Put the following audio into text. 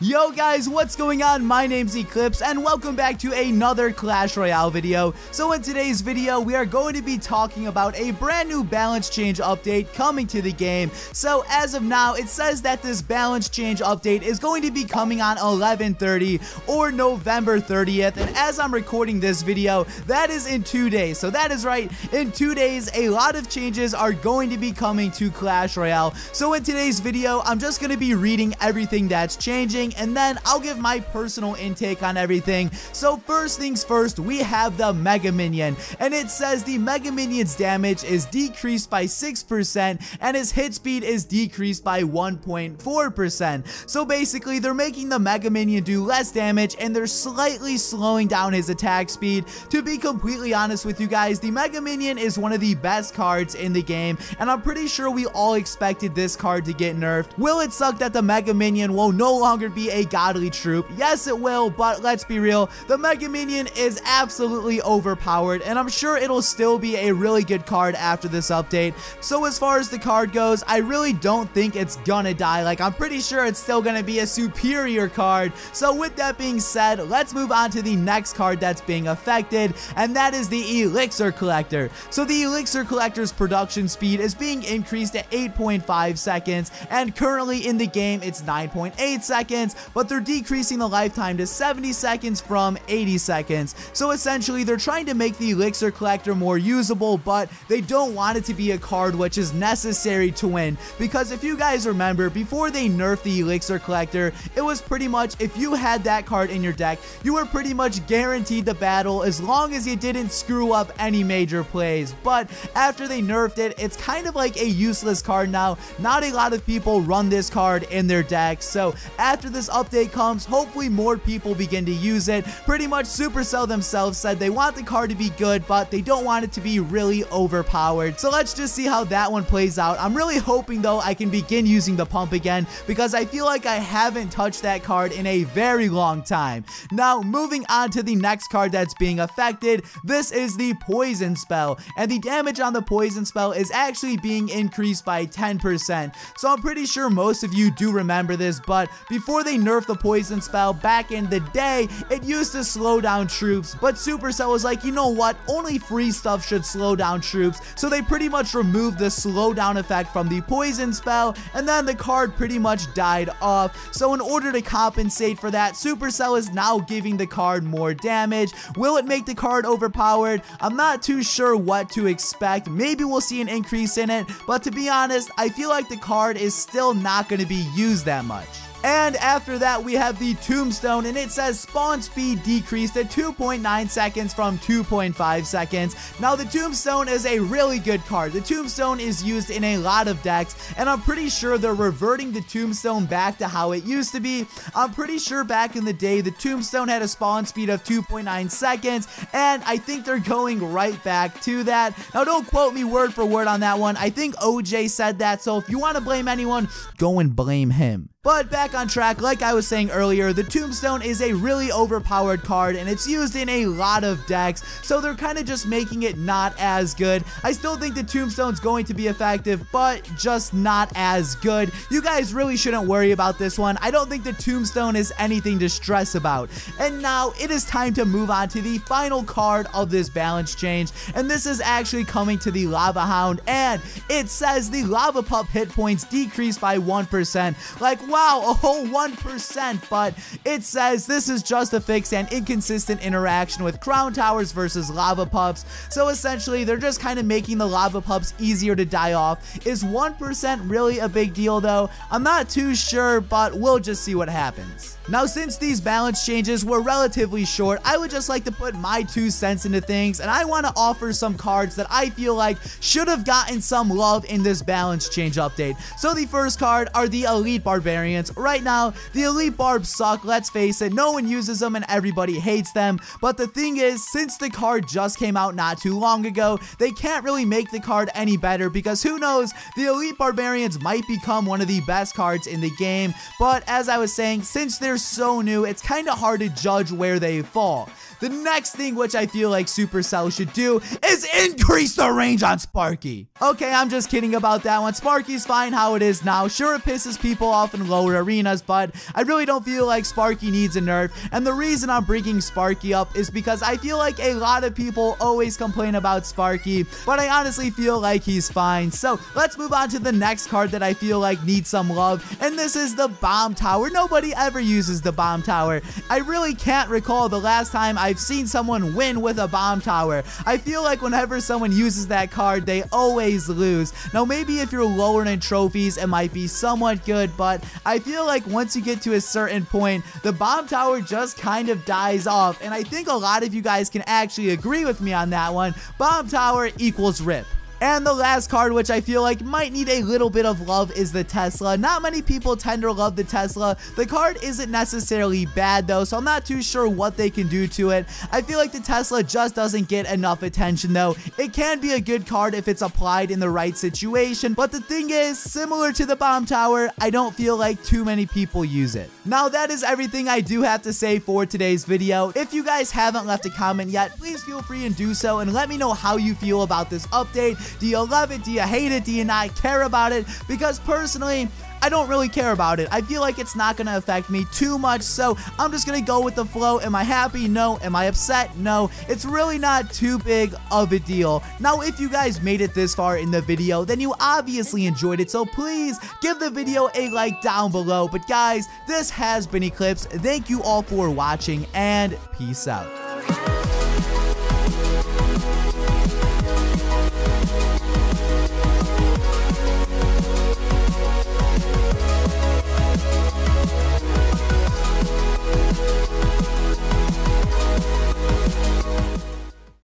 Yo guys, what's going on? My name's Eclihpse and welcome back to another Clash Royale video. So in today's video, we are going to be talking about a brand new balance change update coming to the game. So as of now, it says that this balance change update is going to be coming on 11/30 or November 30th. And as I'm recording this video, that is in 2 days. So that is right, in 2 days, a lot of changes are going to be coming to Clash Royale. So in today's video, I'm just going to be reading everything that's changing, and then I'll give my personal intake on everything. So first things first, we have the Mega Minion, and it says the Mega Minion's damage is decreased by 6% and his hit speed is decreased by 1.4%. So basically, they're making the Mega Minion do less damage and they're slightly slowing down his attack speed. To be completely honest with you guys, the Mega Minion is one of the best cards in the game, and I'm pretty sure we all expected this card to get nerfed. Will it suck that the Mega Minion will no longer be a godly troop? Yes, it will, but let's be real, the Mega Minion is absolutely overpowered, and I'm sure it'll still be a really good card after this update. So as far as the card goes, I really don't think it's gonna die. Like, I'm pretty sure it's still gonna be a superior card. So with that being said, let's move on to the next card that's being affected, and that is the Elixir Collector. So the Elixir Collector's production speed is being increased to 8.5 seconds, and currently in the game it's 9.8 seconds, but they're decreasing the lifetime to 70 seconds from 80 seconds. So essentially, they're trying to make the Elixir Collector more usable, but they don't want it to be a card which is necessary to win. Because if you guys remember, before they nerfed the Elixir Collector, it was pretty much, if you had that card in your deck, you were pretty much guaranteed the battle as long as you didn't screw up any major plays. But after they nerfed it, it's kind of like a useless card now. Not a lot of people run this card in their decks. So after this update comes, hopefully more people begin to use it. Pretty much Supercell themselves said they want the card to be good, but they don't want it to be really overpowered. So let's just see how that one plays out. I'm really hoping though I can begin using the pump again, because I feel like I haven't touched that card in a very long time. Now moving on to the next card that's being affected, this is the Poison Spell, and the damage on the Poison Spell is actually being increased by 10%. So I'm pretty sure most of you do remember this, but before they nerfed the Poison Spell back in the day, it used to slow down troops, but Supercell was like, you know what, only free stuff should slow down troops, so they pretty much removed the slowdown effect from the Poison Spell, and then the card pretty much died off. So in order to compensate for that, Supercell is now giving the card more damage. Will it make the card overpowered? I'm not too sure what to expect. Maybe we'll see an increase in it, but to be honest, I feel like the card is still not going to be used that much. And after that, we have the Tombstone, and it says spawn speed decreased to 2.9 seconds from 2.5 seconds. Now, the Tombstone is a really good card. The Tombstone is used in a lot of decks, and I'm pretty sure they're reverting the Tombstone back to how it used to be. I'm pretty sure back in the day, the Tombstone had a spawn speed of 2.9 seconds, and I think they're going right back to that. Now, don't quote me word for word on that one. I think OJ said that, so if you want to blame anyone, go and blame him. But back on track, like I was saying earlier, the Tombstone is a really overpowered card, and it's used in a lot of decks, so they're kind of just making it not as good. I still think the Tombstone's going to be effective, but just not as good. You guys really shouldn't worry about this one. I don't think the Tombstone is anything to stress about. And now, it is time to move on to the final card of this balance change, and this is actually coming to the Lava Hound, and it says the Lava Pup hit points decreased by 1%. Like, wow, a whole 1%, but it says this is just a fixed and inconsistent interaction with Crown Towers versus Lava Pups. So essentially, they're just kind of making the Lava Pups easier to die off. Is 1% really a big deal though? I'm not too sure, but we'll just see what happens. Now, since these balance changes were relatively short, I would just like to put my 2 cents into things, and I want to offer some cards that I feel like should have gotten some love in this balance change update. So the first card are the Elite Barbarians. Right now, the Elite Barbs suck, let's face it, no one uses them and everybody hates them, but the thing is, since the card just came out not too long ago, they can't really make the card any better, because who knows, the Elite Barbarians might become one of the best cards in the game. But as I was saying, since they're so new, it's kind of hard to judge where they fall. The next thing which I feel like Supercell should do is increase the range on Sparky. Okay, I'm just kidding about that one. Sparky's fine how it is now. Sure, it pisses people off in in lower arenas, but I really don't feel like Sparky needs a nerf. And the reason I'm bringing Sparky up is because I feel like a lot of people always complain about Sparky, but I honestly feel like he's fine. So let's move on to the next card that I feel like needs some love, and this is the Bomb Tower. Nobody ever uses the Bomb Tower. I really can't recall the last time I've seen someone win with a Bomb Tower. I feel like whenever someone uses that card, they always lose. Now, maybe if you're lower in trophies, it might be somewhat good, but I feel like once you get to a certain point, the Bomb Tower just kind of dies off, and I think a lot of you guys can actually agree with me on that one. Bomb Tower equals RIP. And the last card, which I feel like might need a little bit of love, is the Tesla. Not many people tend to love the Tesla. The card isn't necessarily bad though, so I'm not too sure what they can do to it. I feel like the Tesla just doesn't get enough attention though. It can be a good card if it's applied in the right situation, but the thing is, similar to the Bomb Tower, I don't feel like too many people use it. Now that is everything I do have to say for today's video. If you guys haven't left a comment yet, please feel free and do so, and let me know how you feel about this update. Do you love it? Do you hate it? Do you not care about it? Because personally, I don't really care about it. I feel like it's not going to affect me too much, so I'm just going to go with the flow. Am I happy? No. Am I upset? No. It's really not too big of a deal. Now, if you guys made it this far in the video, then you obviously enjoyed it, so please give the video a like down below. But guys, this has been Eclipse. Thank you all for watching, and peace out.